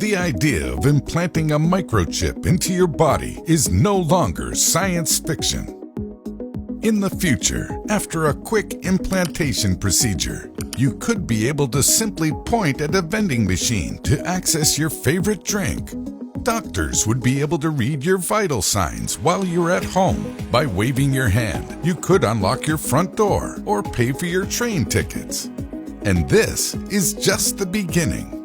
The idea of implanting a microchip into your body is no longer science fiction. In the future, after a quick implantation procedure, you could be able to simply point at a vending machine to access your favorite drink. Doctors would be able to read your vital signs while you're at home. By waving your hand, you could unlock your front door or pay for your train tickets. And this is just the beginning.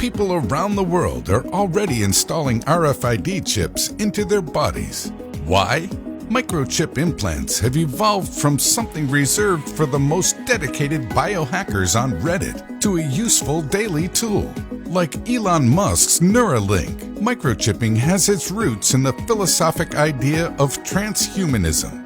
People around the world are already installing RFID chips into their bodies. Why? Microchip implants have evolved from something reserved for the most dedicated biohackers on Reddit to a useful daily tool. Like Elon Musk's Neuralink, microchipping has its roots in the philosophic idea of transhumanism.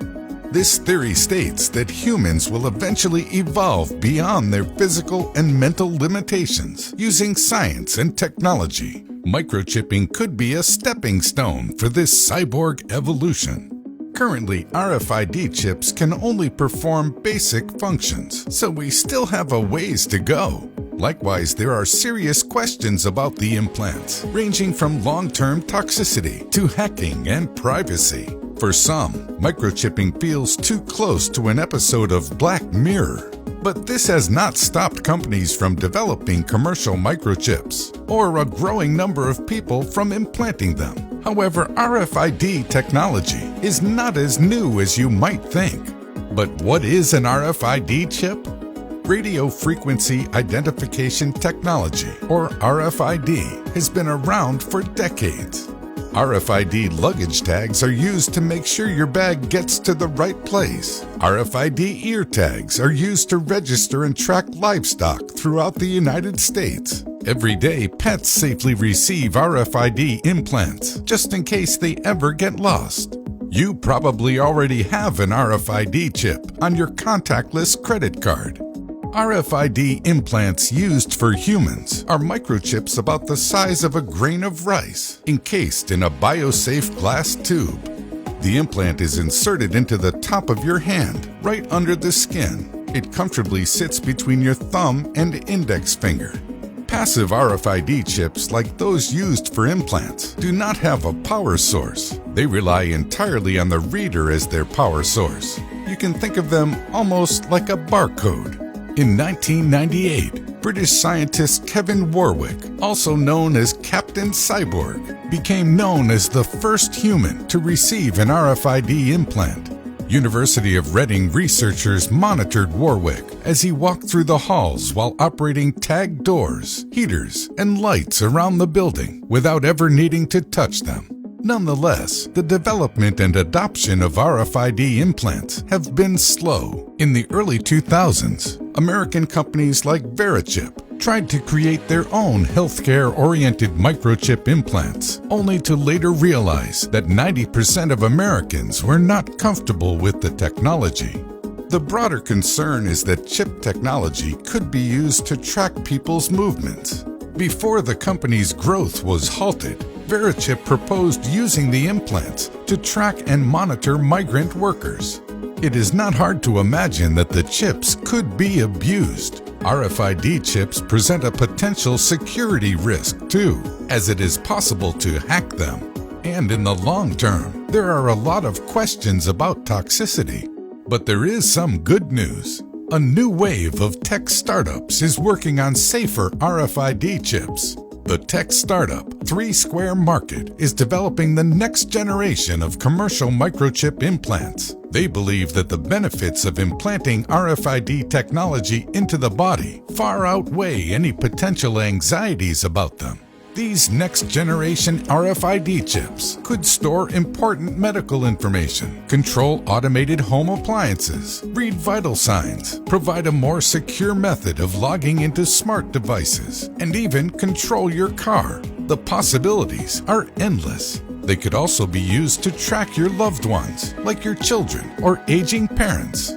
This theory states that humans will eventually evolve beyond their physical and mental limitations using science and technology. Microchipping could be a stepping stone for this cyborg evolution. Currently, RFID chips can only perform basic functions, so we still have a ways to go. Likewise, there are serious questions about the implants, ranging from long-term toxicity to hacking and privacy. For some, microchipping feels too close to an episode of Black Mirror. But this has not stopped companies from developing commercial microchips, or a growing number of people from implanting them. However, RFID technology is not as new as you might think. But what is an RFID chip? Radio Frequency Identification Technology, or RFID, has been around for decades. RFID luggage tags are used to make sure your bag gets to the right place. RFID ear tags are used to register and track livestock throughout the United States. Every day, pets safely receive RFID implants, just in case they ever get lost. You probably already have an RFID chip on your contactless credit card. RFID implants used for humans are microchips about the size of a grain of rice, encased in a biosafe glass tube. The implant is inserted into the top of your hand, right under the skin. It comfortably sits between your thumb and index finger. Passive RFID chips, like those used for implants, do not have a power source. They rely entirely on the reader as their power source. You can think of them almost like a barcode. In 1998, British scientist Kevin Warwick, also known as Captain Cyborg, became known as the first human to receive an RFID implant. University of Reading researchers monitored Warwick as he walked through the halls while operating tagged doors, heaters, and lights around the building without ever needing to touch them. Nonetheless, the development and adoption of RFID implants have been slow. In the early 2000s, American companies like Verichip tried to create their own healthcare-oriented microchip implants, only to later realize that 90% of Americans were not comfortable with the technology. The broader concern is that chip technology could be used to track people's movements. Before the company's growth was halted, Verichip proposed using the implants to track and monitor migrant workers. It is not hard to imagine that the chips could be abused. RFID chips present a potential security risk too, as it is possible to hack them. And in the long term, there are a lot of questions about toxicity. But there is some good news. A new wave of tech startups is working on safer RFID chips. The tech startup 3 Square Market is developing the next generation of commercial microchip implants. They believe that the benefits of implanting RFID technology into the body far outweigh any potential anxieties about them. These next-generation RFID chips could store important medical information, control automated home appliances, read vital signs, provide a more secure method of logging into smart devices, and even control your car. The possibilities are endless. They could also be used to track your loved ones, like your children or aging parents.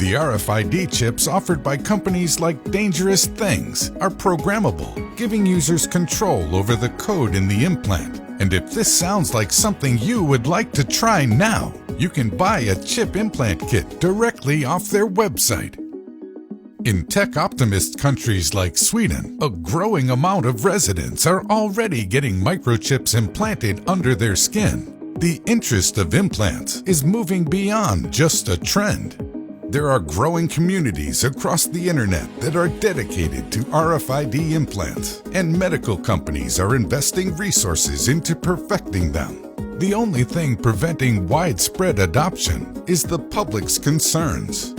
The RFID chips offered by companies like Dangerous Things are programmable, giving users control over the code in the implant. And if this sounds like something you would like to try now, you can buy a chip implant kit directly off their website. In tech-optimist countries like Sweden, a growing amount of residents are already getting microchips implanted under their skin. The interest of implants is moving beyond just a trend. There are growing communities across the internet that are dedicated to RFID implants, and medical companies are investing resources into perfecting them. The only thing preventing widespread adoption is the public's concerns.